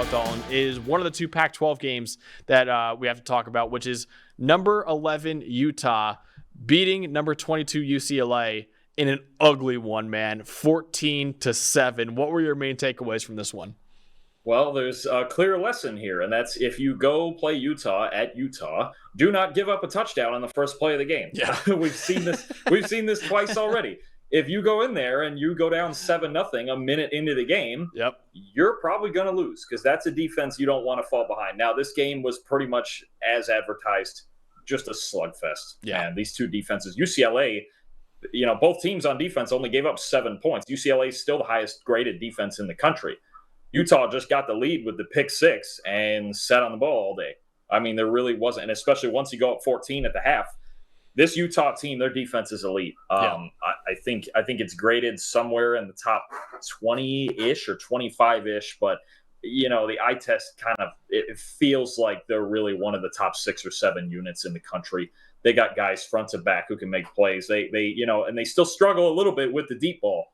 about, Dalton, is one of the two Pac-12 games that we have to talk about, which is number 11 Utah beating number 22 UCLA in an ugly one, man, 14-7. What were your main takeaways from this one? Well, there's a clear lesson here, and that's if you go play Utah at Utah, do not give up a touchdown on the first play of the game. Yeah. We've seen this. We've seen this twice already. If you go in there and you go down 7-0 a minute into the game, you're probably going to lose because that's a defense you don't want to fall behind. Now, this game was pretty much as advertised, just a slugfest. Yeah. And these two defenses, UCLA, both teams on defense only gave up 7 points. UCLA is still the highest graded defense in the country. Utah just got the lead with the pick six and sat on the ball all day. I mean, there really wasn't, and especially once you go up 14 at the half, this Utah team, their defense is elite. I think it's graded somewhere in the top 20-ish or 25-ish, but the eye test kind of it feels like they're really one of the top 6 or 7 units in the country. They got guys front to back who can make plays. They and they still struggle a little bit with the deep ball.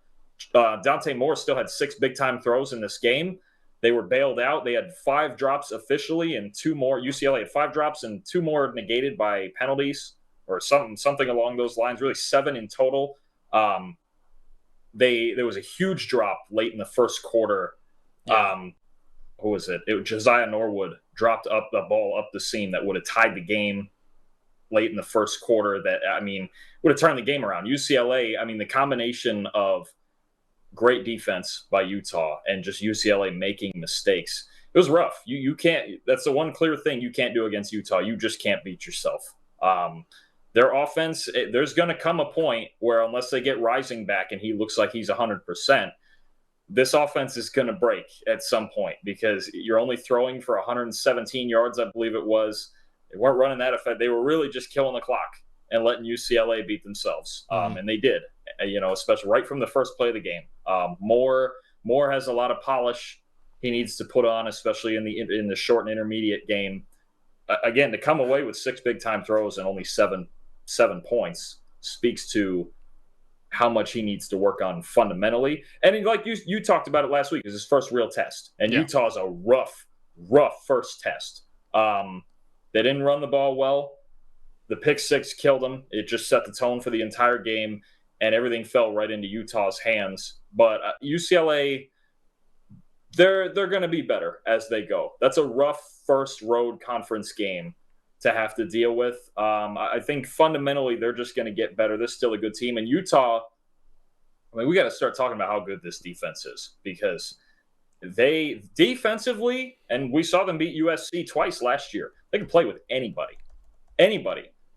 Dante Moore still had 6 big-time throws in this game. They were bailed out. They had 5 drops officially and 2 more. UCLA had 5 drops and 2 more negated by penalties or something along those lines, really 7 in total. There was a huge drop late in the first quarter. Who was it? It was Josiah Norwood dropped up the ball up the seam that would have tied the game late in the first quarter that, would have turned the game around. UCLA, the combination of great defense by Utah and just UCLA making mistakes. It was rough. You can't. That's the one clear thing you can't do against Utah. You just can't beat yourself. Their offense, there's going to come a point where unless they get Rising back and he looks like he's 100%, this offense is going to break at some point because you're only throwing for 117 yards, I believe it was. They weren't running that effect. They were really just killing the clock and letting UCLA beat themselves. And they did, especially right from the first play of the game. Moore has a lot of polish he needs to put on, especially in the short and intermediate game. Again, to come away with 6 big-time throws and only 7 points speaks to how much he needs to work on fundamentally. And like you talked about it last week, is his first real test. And Utah's a rough first test. They didn't run the ball well. The pick 6 killed them. It just set the tone for the entire game, and everything fell right into Utah's hands. But UCLA, they're going to be better as they go. That's a rough first road conference game to have to deal with. I think fundamentally they're just going to get better. They're still a good team. And Utah, we got to start talking about how good this defense is because they defensively, and we saw them beat USC twice last year. They can play with anybody.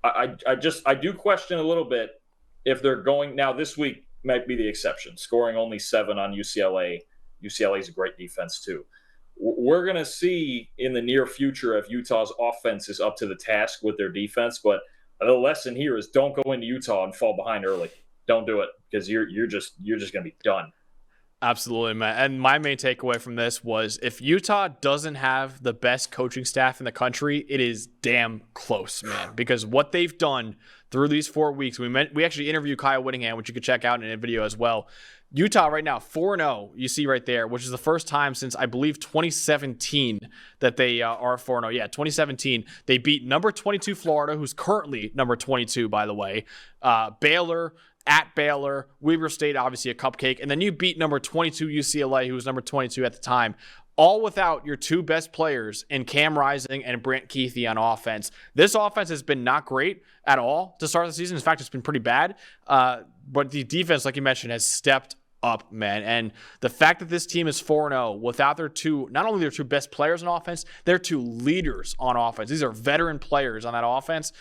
I do question a little bit if they're going now. This week might be the exception, scoring only 7 on UCLA. UCLA is a great defense too. We're going to see in the near future if Utah's offense is up to the task with their defense. But the lesson here is don't go into Utah and fall behind early. Don't do it because you're just going to be done. Absolutely, man. And my main takeaway from this was if Utah doesn't have the best coaching staff in the country, it is damn close, man. Because what they've done through these 4 weeks, we actually interviewed Kyle Whittingham, which you could check out in a video as well. Utah right now, 4-0, you see right there, which is the first time since, I believe, 2017 that they are 4-0. Yeah, 2017. They beat number 22 Florida, who's currently number 22, by the way. Baylor, at Baylor, Weber State, obviously a cupcake. And then you beat number 22 UCLA, who was number 22 at the time, all without your 2 best players in Cam Rising and Brant Kuithe on offense. This offense has been not great at all to start the season. In fact, it's been pretty bad. But the defense, like you mentioned, has stepped up, man. And the fact that this team is 4-0 without not only their 2 best players on offense, their 2 leaders on offense. These are veteran players on that offense.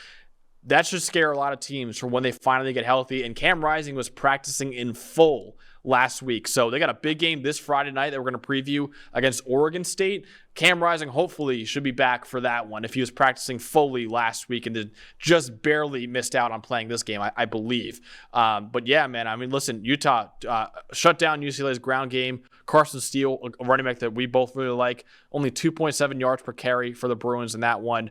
That should scare a lot of teams for when they finally get healthy. And Cam Rising was practicing in full last week. So they got a big game this Friday night that we're going to preview against Oregon State. Cam Rising hopefully should be back for that one if he was practicing fully last week and just barely missed out on playing this game, I believe. But yeah, man, listen, Utah shut down UCLA's ground game. Carson Steele, a running back that we both really like, only 2.7 yards per carry for the Bruins in that one.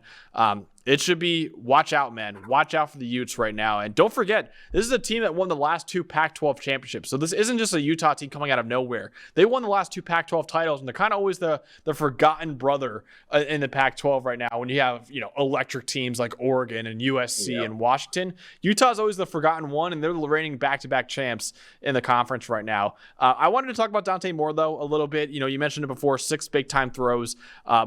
It should be watch out, man. Watch out for the Utes right now. And don't forget, this is a team that won the last 2 Pac-12 championships. So this isn't just a Utah team coming out of nowhere. They won the last 2 Pac-12 titles, and they're kind of always the forgotten brother in the Pac-12 right now. When you have, electric teams like Oregon and USC and Washington, Utah's always the forgotten one, and they're the reigning back-to-back champs in the conference right now. I wanted to talk about Dante Moore, though, a little bit. You mentioned it before, 6 big-time throws,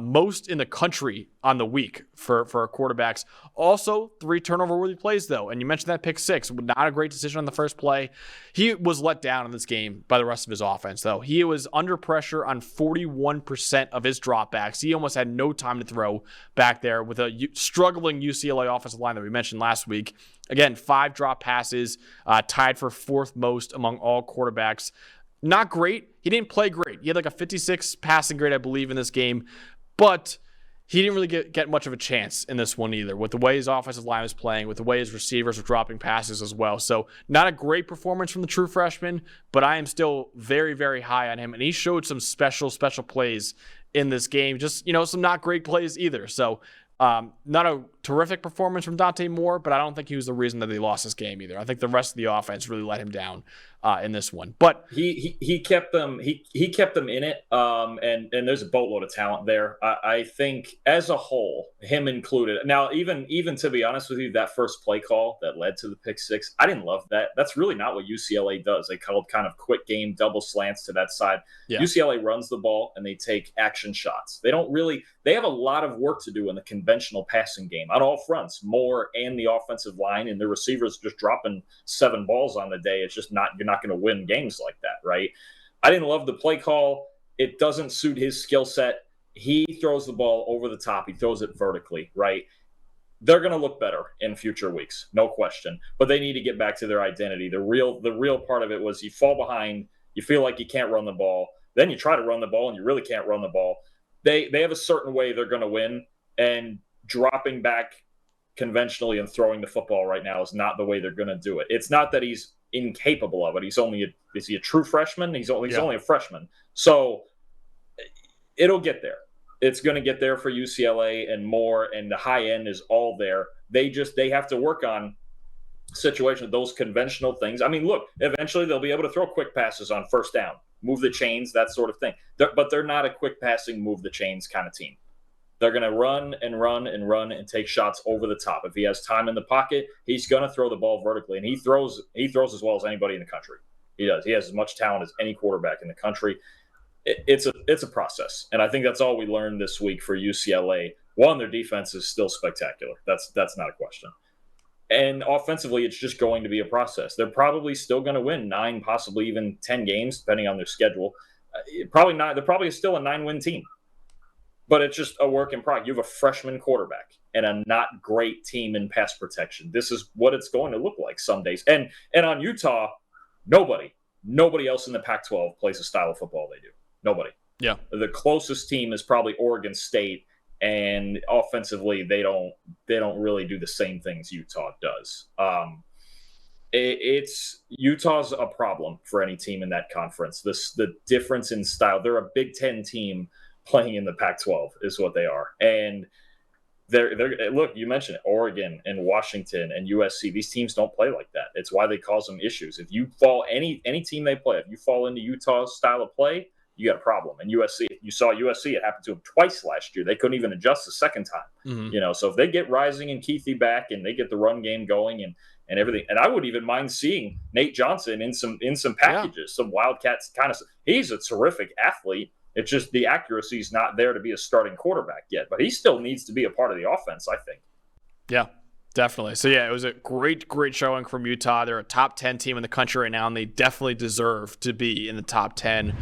most in the country on the week for quarterbacks. Also, 3 turnover-worthy plays, though. And you mentioned that pick 6. Not a great decision on the first play. He was let down in this game by the rest of his offense, though. He was under pressure on 41% of his dropbacks. He almost had no time to throw back there with a struggling UCLA offensive line that we mentioned last week. Again, 5 drop passes, tied for 4th most among all quarterbacks. Not great. He didn't play great. He had like a 56 passing grade, I believe, in this game. But he didn't really get much of a chance in this one either, with the way his offensive line was playing, with the way his receivers were dropping passes as well. So not a great performance from the true freshman, but I am still very, very high on him. And he showed some special plays in this game. Just, some not great plays either. So not a terrific performance from Dante Moore, but I don't think he was the reason that they lost this game either. I think the rest of the offense really let him down in this one. But he kept them he kept them in it. And there's a boatload of talent there. I think as a whole, him included. Now, even to be honest with you, that first play call that led to the pick 6, I didn't love that. That's really not what UCLA does. They called kind of quick game double slants to that side. Yeah. UCLA runs the ball and they take action shots. They have a lot of work to do in the conventional passing game on all fronts, Moore and the offensive line, and the receivers just dropping 7 balls on the day. It's just you're not going to win games like that, right? I didn't love the play call. It doesn't suit his skill set. He throws the ball over the top. He throws it vertically, right? They're going to look better in future weeks, no question. But they need to get back to their identity. The real part of it was you fall behind, you feel like you can't run the ball, then you try to run the ball and you really can't run the ball. They have a certain way they're going to win, and dropping back conventionally and throwing the football right now is not the way they're going to do it. It's not that he's incapable of it. Is he a true freshman? He's only a freshman. So it'll get there. It's going to get there for UCLA and more, and the high end is all there. They have to work on situations, those conventional things. I mean, look, eventually they'll be able to throw quick passes on first down, move the chains, that sort of thing. But they're not a quick passing, move the chains kind of team. They're going to run and take shots over the top. If he has time in the pocket, he's going to throw the ball vertically, and he throws as well as anybody in the country. He does. He has as much talent as any quarterback in the country. It's a process, and I think that's all we learned this week for UCLA. One, their defense is still spectacular. That's not a question. And offensively, it's just going to be a process. They're probably still going to win 9, possibly even 10 games, depending on their schedule. Probably not. They're probably still a 9-win team. But it's just a work in progress. You have a freshman quarterback and a not great team in pass protection. This is what it's going to look like some days. And on Utah, nobody else in the Pac-12 plays the style of football they do. Nobody. Yeah. The closest team is probably Oregon State, and offensively they don't really do the same things Utah does. It's Utah's a problem for any team in that conference. The difference in style. They're a Big Ten team playing in the Pac-12 is what they are. And they're look, you mentioned it, Oregon and Washington and USC. These teams don't play like that. It's why they cause them issues. If you fall any team they play, if you fall into Utah's style of play, you got a problem. And USC, you saw USC, it happened to them twice last year. They couldn't even adjust the second time. Mm-hmm. So if they get Rising and Keithy back and they get the run game going and everything, and I would even mind seeing Nate Johnson in some packages, some Wildcats kind of. He's a terrific athlete. It's just the accuracy is not there to be a starting quarterback yet, but he still needs to be a part of the offense, I think. Yeah, definitely. So, yeah, it was a great showing from Utah. They're a top 10 team in the country right now, and they definitely deserve to be in the top 10